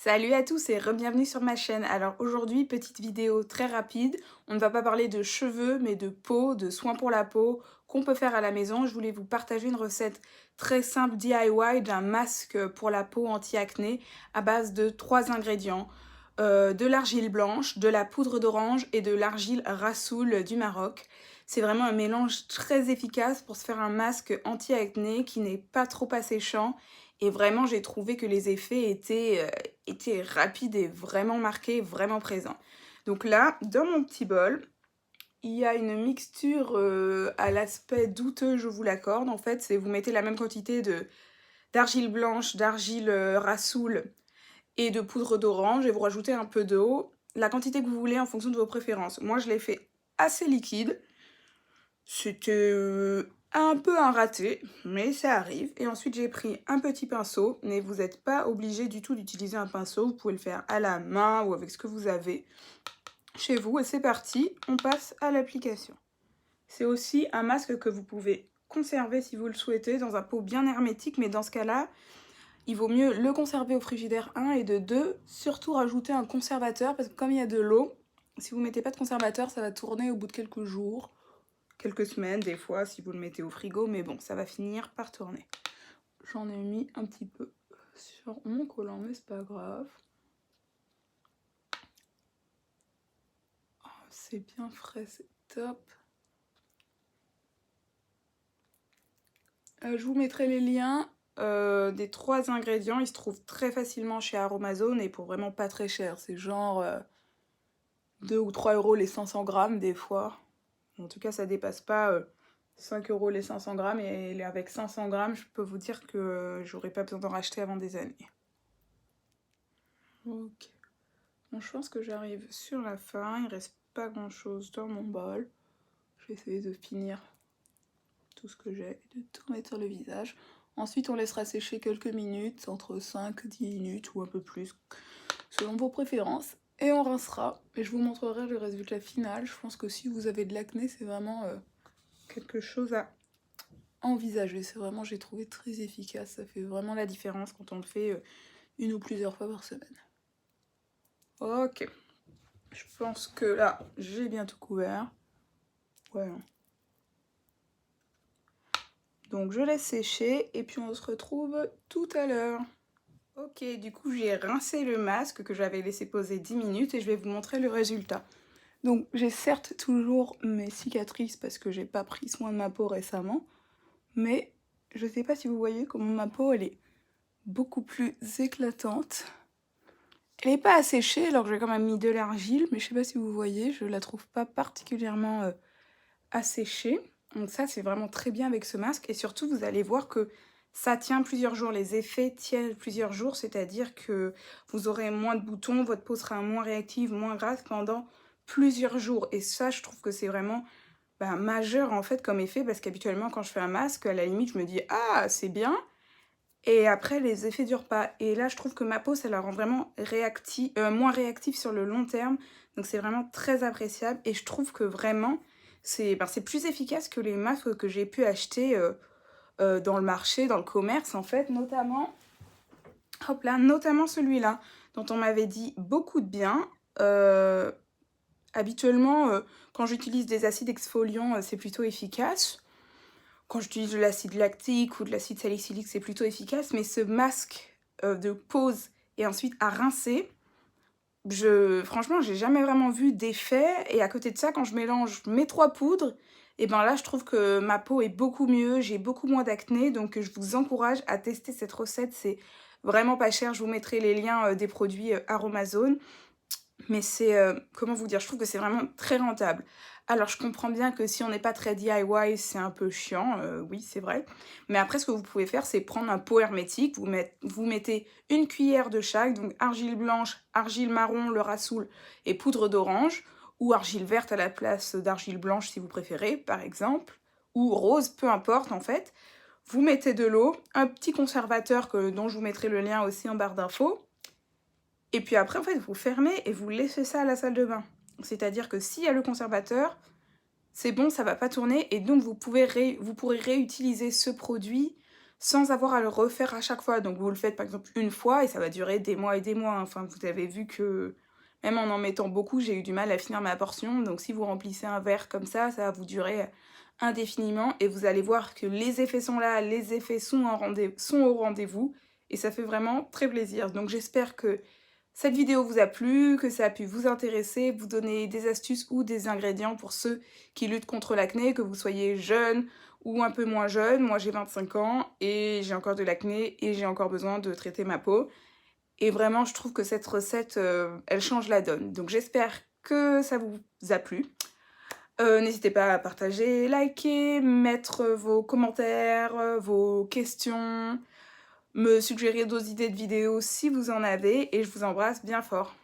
Salut à tous et re-bienvenue sur ma chaîne. Alors aujourd'hui, petite vidéo très rapide. On ne va pas parler de cheveux, mais de peau, de soins pour la peau qu'on peut faire à la maison. Je voulais vous partager une recette très simple DIY d'un masque pour la peau anti-acné à base de 3 ingrédients. De l'argile blanche, de la poudre d'orange et de l'argile rassoul du Maroc. C'est vraiment un mélange très efficace pour se faire un masque anti-acné qui n'est pas trop asséchant. Et vraiment, j'ai trouvé que les effets étaient rapides et vraiment marqués, vraiment présents. Donc là, dans mon petit bol, il y a une mixture à l'aspect douteux, je vous l'accorde. En fait, c'est vous mettez la même quantité d'argile blanche, d'argile rassoul et de poudre d'orange et vous rajoutez un peu d'eau, la quantité que vous voulez en fonction de vos préférences. Moi, je l'ai fait assez liquide. C'était un peu un raté, mais ça arrive. Et ensuite, j'ai pris un petit pinceau, mais vous n'êtes pas obligé du tout d'utiliser un pinceau. Vous pouvez le faire à la main ou avec ce que vous avez chez vous. Et c'est parti, on passe à l'application. C'est aussi un masque que vous pouvez conserver si vous le souhaitez dans un pot bien hermétique, mais dans ce cas-là, il vaut mieux le conserver au frigidaire 1 et de 2, surtout rajouter un conservateur parce que comme il y a de l'eau, si vous ne mettez pas de conservateur, ça va tourner au bout de quelques jours, quelques semaines des fois si vous le mettez au frigo, mais bon, ça va finir par tourner. J'en ai mis un petit peu sur mon collant, mais c'est pas grave. Oh, c'est bien frais, c'est top. Je vous mettrai les liens des 3 ingrédients. Ils se trouvent très facilement chez Aromazone et pour vraiment pas très cher. C'est genre 2 ou 3 euros les 500 grammes des fois. En tout cas, ça dépasse pas 5 euros les 500 grammes. Et avec 500 grammes, je peux vous dire que j'aurais pas besoin d'en racheter avant des années. Ok. Bon, je pense que j'arrive sur la fin. Il reste pas grand chose dans mon bol. Je vais essayer de finir tout ce que j'ai et de tout mettre sur le visage. Ensuite, on laissera sécher quelques minutes, entre 5-10 minutes ou un peu plus, selon vos préférences. Et on rincera. Et je vous montrerai le résultat final. Je pense que si vous avez de l'acné, c'est vraiment quelque chose à envisager. C'est vraiment, j'ai trouvé très efficace. Ça fait vraiment la différence quand on le fait une ou plusieurs fois par semaine. Ok. Je pense que là, j'ai bien tout couvert. Ouais. Donc je laisse sécher et puis on se retrouve tout à l'heure. Ok, du coup j'ai rincé le masque que j'avais laissé poser 10 minutes et je vais vous montrer le résultat. Donc j'ai certes toujours mes cicatrices parce que j'ai pas pris soin de ma peau récemment, mais je sais pas si vous voyez comment ma peau elle est beaucoup plus éclatante. Elle n'est pas asséchée alors que j'ai quand même mis de l'argile, mais je sais pas si vous voyez, je la trouve pas particulièrement asséchée. Donc ça c'est vraiment très bien avec ce masque et surtout vous allez voir que ça tient plusieurs jours, les effets tiennent plusieurs jours, c'est-à-dire que vous aurez moins de boutons, votre peau sera moins réactive, moins grasse pendant plusieurs jours. Et ça je trouve que c'est vraiment majeur en fait comme effet parce qu'habituellement quand je fais un masque, à la limite je me dis ah c'est bien et après les effets durent pas. Et là je trouve que ma peau ça la rend vraiment moins réactive sur le long terme, donc c'est vraiment très appréciable et je trouve que vraiment c'est plus efficace que les masques que j'ai pu acheter dans le marché, dans le commerce en fait, notamment, hop là, notamment celui-là dont on m'avait dit beaucoup de bien. Habituellement, quand j'utilise des acides exfoliants, c'est plutôt efficace. Quand j'utilise de l'acide lactique ou de l'acide salicylique, c'est plutôt efficace. Mais ce masque de pose et ensuite à rincer, franchement, j'ai jamais vraiment vu d'effet. Et à côté de ça, quand je mélange mes 3 poudres, et ben là, je trouve que ma peau est beaucoup mieux, j'ai beaucoup moins d'acné. Donc, je vous encourage à tester cette recette. C'est vraiment pas cher. Je vous mettrai les liens des produits Aromazone. Mais c'est, comment vous dire, je trouve que c'est vraiment très rentable. Alors je comprends bien que si on n'est pas très DIY, c'est un peu chiant, oui c'est vrai. Mais après ce que vous pouvez faire, c'est prendre un pot hermétique, vous mettez une cuillère de chaque, donc argile blanche, argile marron, le rassoul et poudre d'orange, ou argile verte à la place d'argile blanche si vous préférez, par exemple, ou rose, peu importe en fait. Vous mettez de l'eau, un petit conservateur dont je vous mettrai le lien aussi en barre d'infos, et puis après, en fait, vous fermez et vous laissez ça à la salle de bain. C'est-à-dire que s'il y a le conservateur, c'est bon, ça va pas tourner et donc vous pourrez réutiliser ce produit sans avoir à le refaire à chaque fois. Donc vous le faites par exemple une fois et ça va durer des mois et des mois. Enfin, vous avez vu que même en mettant beaucoup, j'ai eu du mal à finir ma portion. Donc si vous remplissez un verre comme ça va vous durer indéfiniment et vous allez voir que les effets sont là, les effets sont au rendez-vous et ça fait vraiment très plaisir. Donc j'espère que cette vidéo vous a plu, que ça a pu vous intéresser, vous donner des astuces ou des ingrédients pour ceux qui luttent contre l'acné, que vous soyez jeune ou un peu moins jeune. Moi j'ai 25 ans et j'ai encore de l'acné et j'ai encore besoin de traiter ma peau. Et vraiment je trouve que cette recette, elle change la donne. Donc j'espère que ça vous a plu. N'hésitez pas à partager, liker, mettre vos commentaires, vos questions, me suggérer d'autres idées de vidéos si vous en avez et je vous embrasse bien fort.